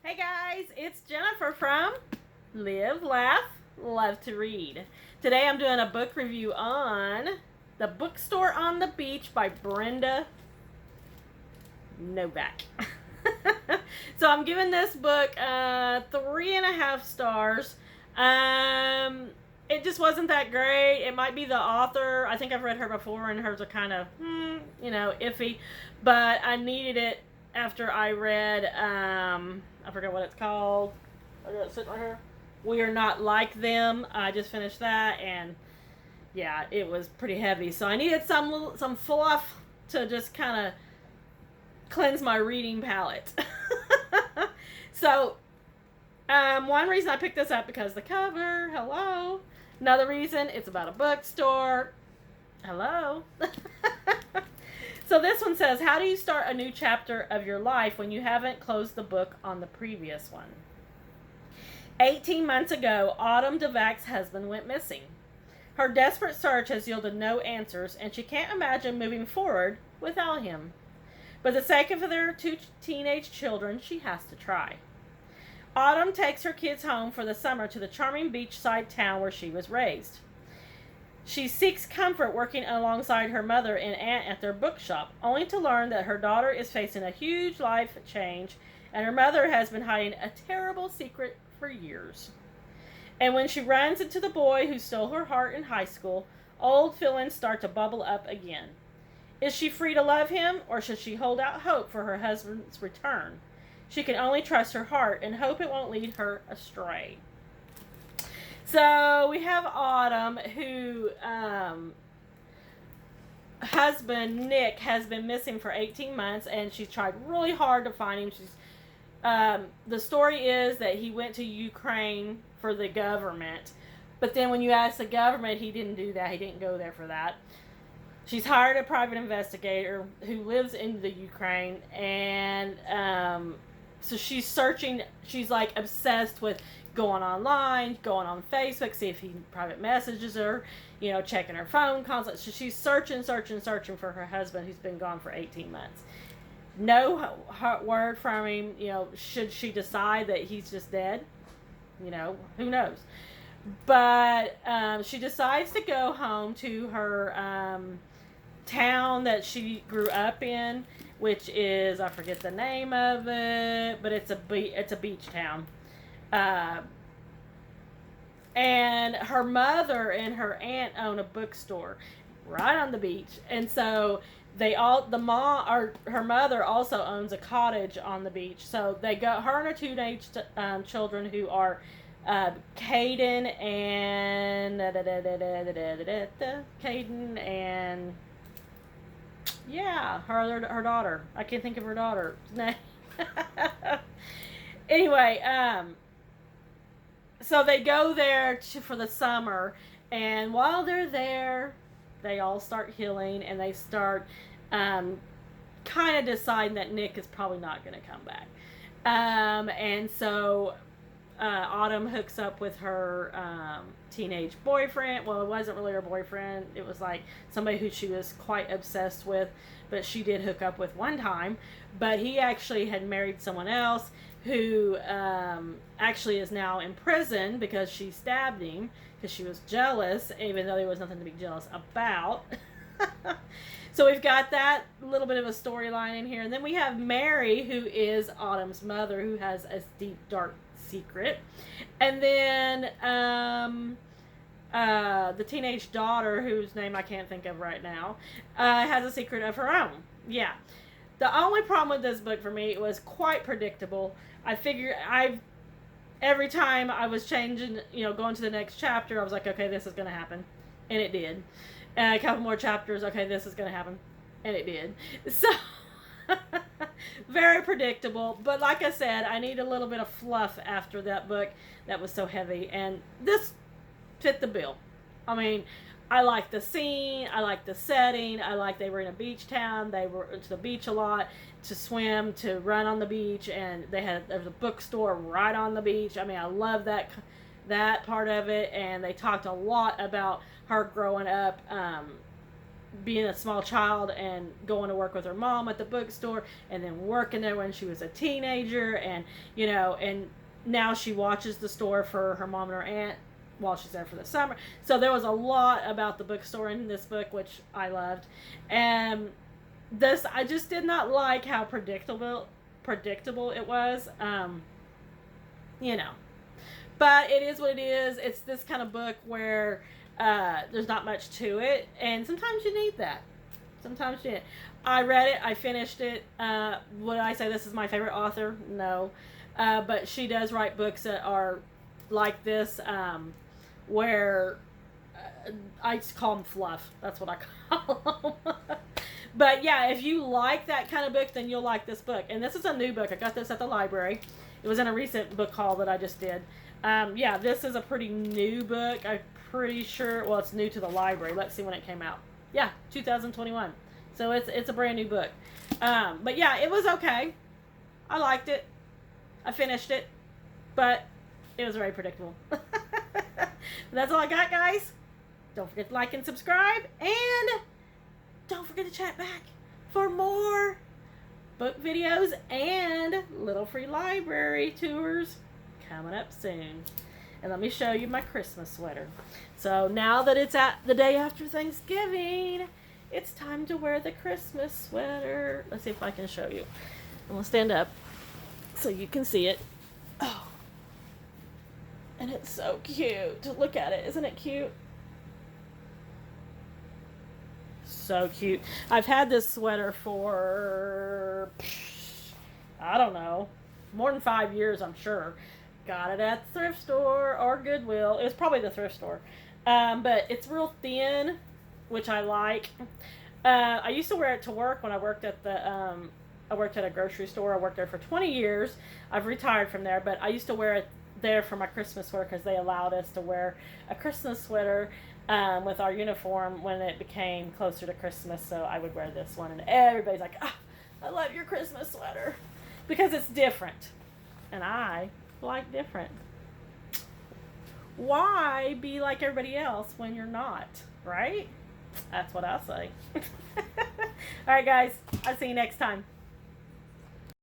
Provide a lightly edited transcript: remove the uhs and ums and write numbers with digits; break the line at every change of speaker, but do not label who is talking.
Hey guys, it's Jennifer from Live, Laugh, Love to Read. Today I'm doing a book review on The Bookstore on the Beach by Brenda Novak. So I'm giving this book 3.5 stars. It just wasn't that great. It might be the author. I think I've read her before, and hers are kind of, iffy. But I needed it after I read, I forget what it's called. I got it sitting right here. We Are Not Like Them. I just finished that, and yeah, it was pretty heavy. So I needed some fluff to just kind of cleanse my reading palate. So, one reason I picked this up because the cover. Hello. Another reason, it's about a bookstore. Hello. So this one says, how do you start a new chapter of your life when you haven't closed the book on the previous one? 18 months ago, Autumn Novak's husband went missing. Her desperate search has yielded no answers, and she can't imagine moving forward without him. For the sake of their 2 teenage children, she has to try. Autumn takes her kids home for the summer to the charming beachside town where she was raised. She seeks comfort working alongside her mother and aunt at their bookshop, only to learn that her daughter is facing a huge life change and her mother has been hiding a terrible secret for years. And when she runs into the boy who stole her heart in high school, old feelings start to bubble up again. Is she free to love him, or should she hold out hope for her husband's return? She can only trust her heart and hope it won't lead her astray. So we have Autumn, who husband Nick has been missing for 18 months, and she's tried really hard to find him. The story is that he went to Ukraine for the government, but then when you ask the government, he didn't do that. He didn't go there for that. She's hired a private investigator who lives in the Ukraine, and so she's searching. She's like obsessed with going online, going on Facebook, see if he private messages her, checking her phone calls. So she's searching for her husband who's been gone for 18 months. No word from him. Should she decide that he's just dead? Who knows? But she decides to go home to her town that she grew up in, which is, I forget the name of it, but it's a beach town. And her mother and her aunt own a bookstore right on the beach, and so her mother also owns a cottage on the beach. So they go, her and her teenage children, who are Caden and yeah, her daughter. I can't think of her daughter's name. Anyway, so they go there for the summer, and while they're there, they all start healing, and they start kind of deciding that Nick is probably not going to come back. And so Autumn hooks up with her teenage boyfriend. Well, it wasn't really her boyfriend. It was like somebody who she was quite obsessed with, but she did hook up with one time. But he actually had married someone else who actually is now in prison because she stabbed him because she was jealous, even though there was nothing to be jealous about. So we've got that little bit of a storyline in here. And then we have Mary, who is Autumn's mother, who has a deep, dark secret. And then the teenage daughter, whose name I can't think of right now, has a secret of her own. Yeah. The only problem with this book for me, it was quite predictable. I figured every time I was changing, going to the next chapter, I was like, okay, this is going to happen. And it did. And a couple more chapters, okay, this is going to happen. And it did. So, very predictable. But like I said, I need a little bit of fluff after that book that was so heavy. And this fit the bill. I mean, I like the scene. I like the setting. I like they were in a beach town. They were to the beach a lot to swim, to run on the beach. And there was a bookstore right on the beach. I mean, I love that part of it. And they talked a lot about her growing up being a small child and going to work with her mom at the bookstore, and then working there when she was a teenager, and and now she watches the store for her mom and her aunt while she's there for the summer. So there was a lot about the bookstore in this book, which I loved. And this, I just did not like how predictable it was. But it is what it is. It's this kind of book where there's not much to it, and sometimes you need that. Sometimes you need it. I read it. I finished it. Would I say this is my favorite author? No. But she does write books that are like this, where I just call them fluff. That's what I call them. But yeah, if you like that kind of book, then you'll like this book. And this is a new book. I got this at the library. It was in a recent book haul that I just did. Yeah, this is a pretty new book. I'm pretty sure, well, it's new to the library. Let's see when it came out. Yeah, 2021. So it's a brand new book. But yeah, it was okay. I liked it. I finished it. But it was very predictable. That's all I got, guys. Don't forget to like and subscribe. And don't forget to chat back for more book videos and little free library tours coming up soon. And let me show you my Christmas sweater. So now that it's at the day after Thanksgiving, it's time to wear the Christmas sweater. Let's see if I can show you. I'm going to stand up so you can see it. Oh. And it's so cute. Look at it. Isn't it cute? So cute. I've had this sweater for, I don't know, more than 5 years, I'm sure. Got it at the thrift store or Goodwill. It was probably the thrift store. But it's real thin, which I like. I used to wear it to work when I worked at I worked at a grocery store. I worked there for 20 years. I've retired from there, but I used to wear it there for my Christmas sweater because they allowed us to wear a Christmas sweater with our uniform when it became closer to Christmas. So I would wear this one, and everybody's like, I love your Christmas sweater because it's different, and I like different. Why be like everybody else when you're not, right? That's what I say. All right, guys, I'll see you next time.